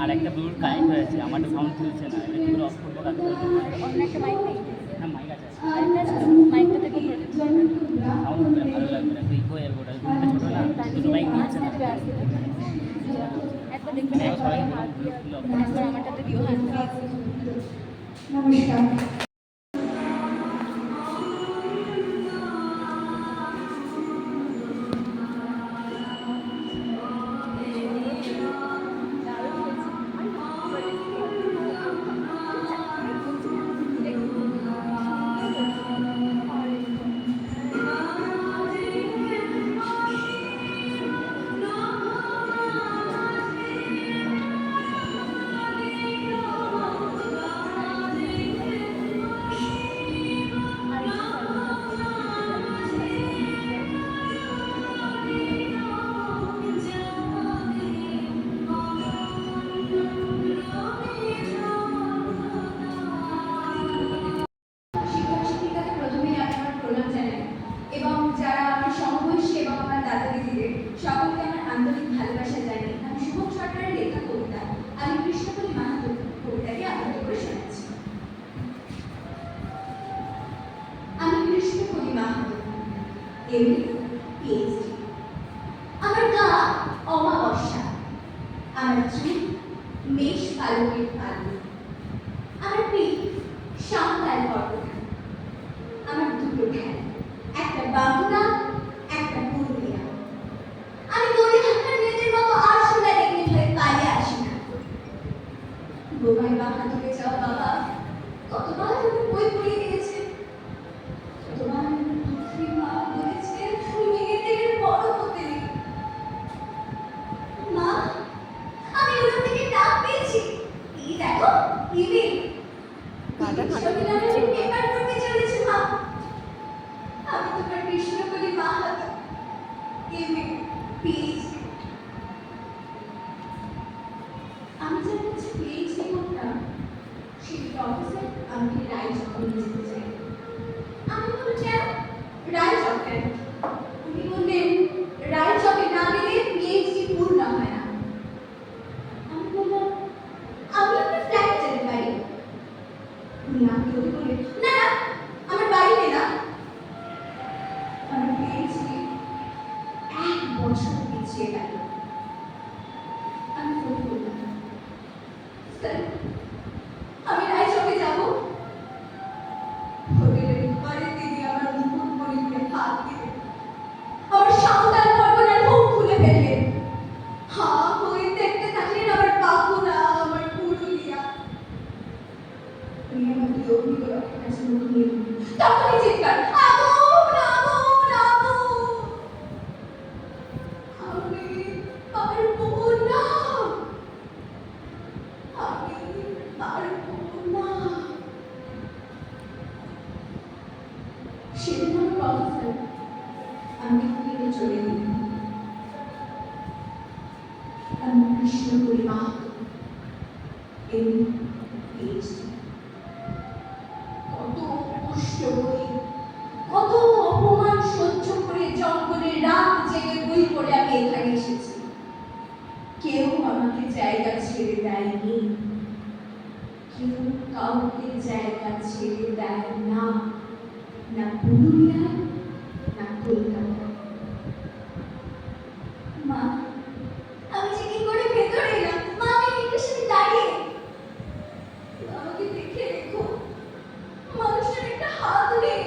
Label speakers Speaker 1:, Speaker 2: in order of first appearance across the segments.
Speaker 1: আর একটা Bluetooth connect হয়েছে, আমারটা সাউন্ড তুলছে না, এটা অফ করবো কাজ করবো।
Speaker 2: অন্য একটা মাইক নেই?
Speaker 1: হ্যাঁ মাইক আছে,
Speaker 2: মাইকটা থেকে
Speaker 1: সাউন্ড ভালো লাগবে না, ইকো এর ওটা ছোটো না, দুটো মাইক নিচ্ছে না।
Speaker 2: একবার দেখবেন, একবার আমারটাতে দিও। হ্যাঁ
Speaker 3: নমস্কার। সকলকে আমার আন্তরিক ভালোবাসা জানিয়ে আমি শুভম সরকারের লেখা কবিতা আমি কৃষ্ণকলি মাহাতো কবিতাকে আবৃত্তি করে শোনাচ্ছি। আমি কৃষ্ণকলি মাহাতো, এমএ পিএইচডি। আমার গা অমাবস্যা, আমার চুল মেষ পালকের পালক, আমার পিঠ সাঁওতাল পর্বত, আমার দুটো ঠ্যাং, একটা বাঁকুড়া একটা পুরুলিয়া। আমি দড়ি ধাক্কার মেয়েদের মতো আর সোনা রেখে হয়ে পালিয়ে আসি না। বোমায় বাহাদুরে যাও বাবা, কতবার তুমি বই পড়িয়ে দিয়েছে, কতবার পৃথিবী মা বলেছে তুমি মেয়েদের বড় হতে। মা, আমি ওর থেকে ডাক পেয়েছি, এই দেখো ইমেল, পেপার করতে চলেছে মা। আমি তোমার কৃষ্ণকলি মাহাতো, এমএ পিএইচডি। আমি যার কাছে পিএইচডি করতাম সেই প্রফেসর আমাকে রায়চকে নিয়ে যেতে চাই। আমি বললাম কেন রায়চক কেন? উনি বললেন রায়চকে না গেলে পিএইচডি পূর্ণ হয় না। আমি বললাম আমি আপনার ফ্ল্যাটে যেতে পারি। উনি আমাকে বললেন না না, আমার বাড়িতে না। আমার পিএইচডি 1 বছর পিছিয়ে গেল। আমি ফোন করলাম, স্যার আমি রায়চকে যাব। হোটেলের ঘরে তিনি আমার মুকুটমণিতে হাত দিলেন। হা হয়ে দেখতে থাকলেন আমার বাঁকুড়া, আমার পুরুলিয়া। উনি আমাকে অগ্নিগোলকের কাছে মুখ নিয়ে দিলেন। তখনই চিৎকার, আগুন আগুন আগুন! আমি পারবো না, আমি পারবো না। সেদিন আমার অফিসার আমাকে ফিরে চলে গেলেন। আমি কৃষ্ণপুরী মাহাতো, PhD। কত কষ্ট করে, কত অপমান সহ্য করে জঙ্গলে রাত জেগে বই পড়ে আমি এখানে এসেছি। কেউ আমাকে জায়গা ছেড়ে দেয়নি, কেউ কাউকে জায়গা ছেড়ে দেয় না, না পুরুলিয়া না কলকাতা। মা, আমি যে কি করে ভেতরে এলাম, মা আমি মেয়েটার সাথে দাঁড়িয়ে। আমাকে দেখে রেখো, মানুষটার একটা হাত নেই।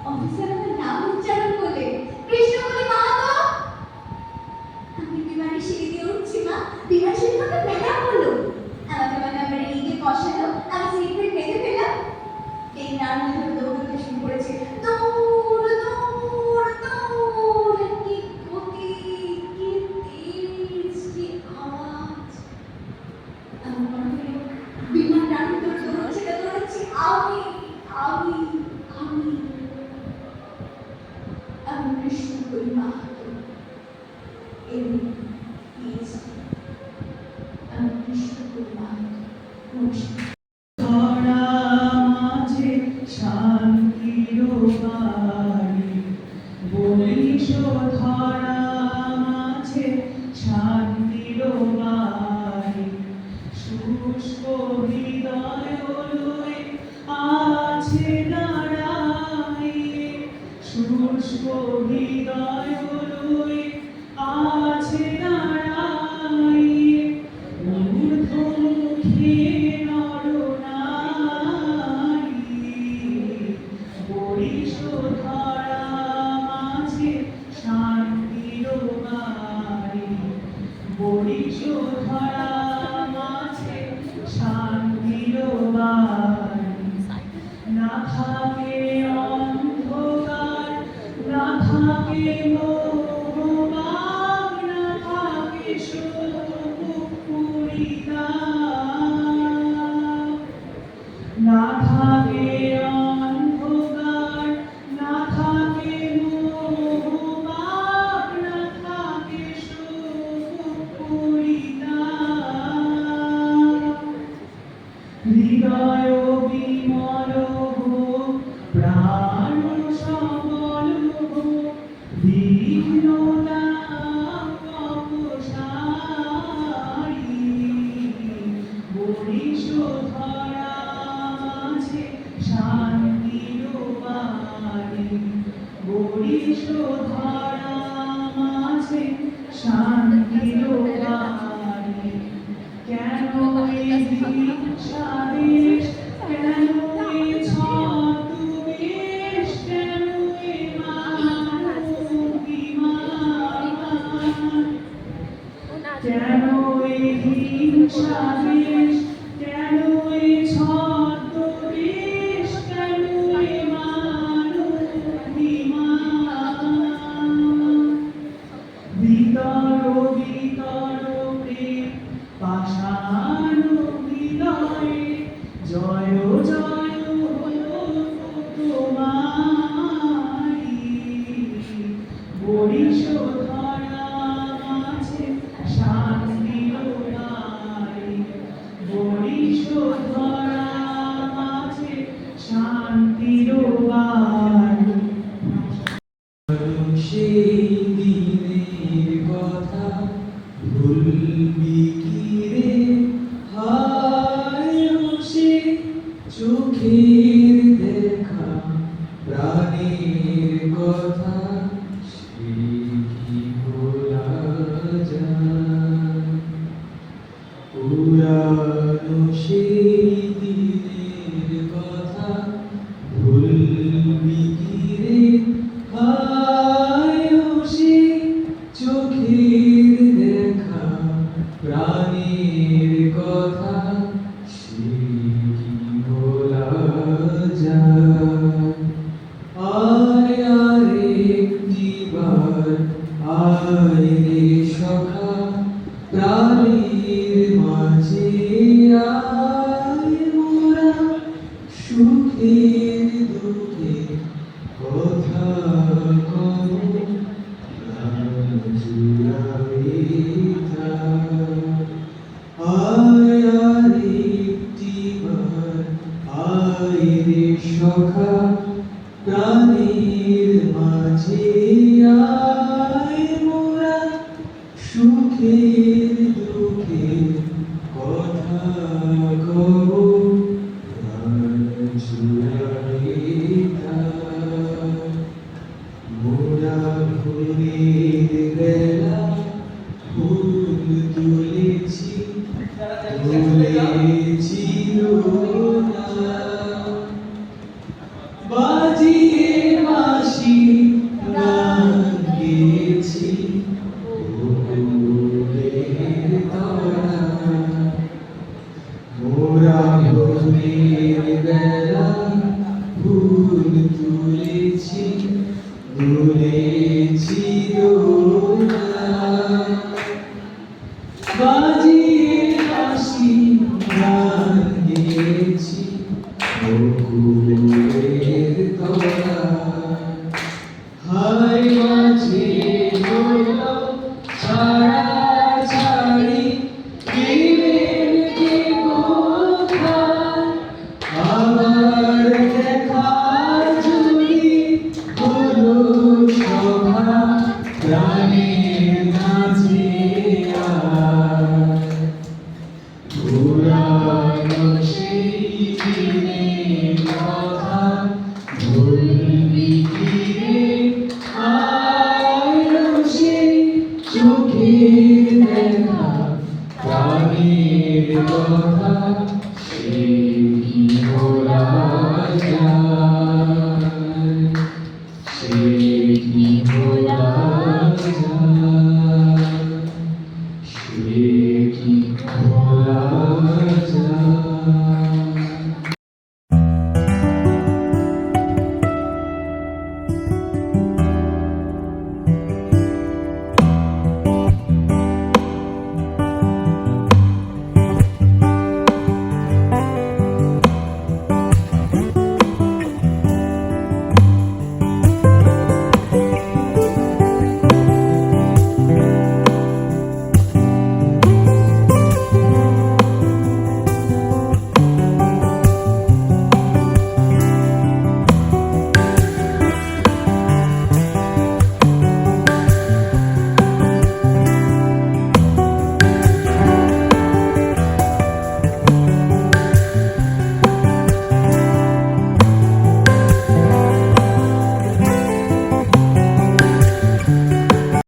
Speaker 3: অফিসার আমার নাম উচ্চারণ করলে, কৃষ্ণপুরী মাহাতো। আমি বিমানে সিঁড়ি দিয়ে উঠছি মা, বিমান সিঁড়ি থেকে ম্যাডাম বললো, আমাকে মানে আমার এইদিকে বসালো, আমি সিট বেল্ট বেঁধে ফেললাম। এই নাম ধরে দৌড়তে শুরু করেছে, দৌড় দৌড় দৌড়, কি গতি, কি তেজ, কি আওয়াজ। আমার মনে হলো বিমান ডান ধরে দৌড়াচ্ছি আমি আমি আমি আমি কৃষ্ণপুরী মাহাতো, PhD। আমি কৃষ্ণপুরী মাহাতো। নমস্কার।
Speaker 4: ধরা মাঝে শান্তির বাড়ি, বলিস ধরা মাঝে শান্তির বাড়ি। শুষ্ক হৃদয় লয়ে আছে দাঁড়াইয়ে, শুষ্ক হৃদয় লয়ে আছে দাঁড়াইয়ে। ঊর্ধ্বমুখী নরনারী, বলিস ধরা মাঝে শান্তির বাড়ি, বলিস ধরা মাঝে শান্তির বাড়ি। না থাকে অন্ধকার, না থাকে মোহবাগ, না থাকে সুপুরিতা, না থাকে অন্ধকার, না থাকে মোহবাগ, না থাকে সুপুরিতা। হৃদয় বিমল হোক, প্রাণ সবল হোক, বিঘ্নতা অপসারি। বলিস ধরা মাঝে শান্তির বাড়ি, বলিস ধরা মাঝে শান্তির বাড়ি। কেন এই হিংসা দেশ, কেন এই ছদ্মবেশ, কেন এই মানবিমান, কেন এই হিংসা দেশ, কেন এই ছদ্মবেশ, কেন এই মানবিমান। ভিতর ভিতর প্রেম পাষাণ হৃদয়ে, জয় জয় হলো তোমারি। বলিস ধরা মাঝে শান্তির বাড়ি, বলিস ধরা মাঝে শান্তির বাড়ি। সেই দিনের কথা ভুলবি কি রে, হায় সে চোখের দেখা, প্রাণের কথা সে কি ভোলা যায়। পুরানো সেই দিনের কথা ভুলবি কি রে, হায় সে চোখে সখা প্রাণীর মাঝে আয় মোরা সুখের দুঃখে কথা কব আয় আরেকটিবার আয় রে সখা প্রাণীর মাঝে আয় মোরা সুখের দুঃখের কথা কব মোরা ভোরের বেলা ফুল তুলেছি তুলেছি বাজিয়ে বাঁশি গান গেয়েছি ফুলের তলা মোরা ভোরের বেলা ফুল তুলেছি তুলেছি বাজিয়ে বাঁশি গান গেয়েছি ফুলের তলা হায় মাঝে হলো ছাড়া ছাড়ি প্রেমের যে কোথায় আবার দেখা যদি হলো সভা প্রাণের মাঝে পুরানো সেই দিনের কথা ভুলবি কি রে আলো সেই চোখের দেখা প্রাণের কথা সে কি বলা যায়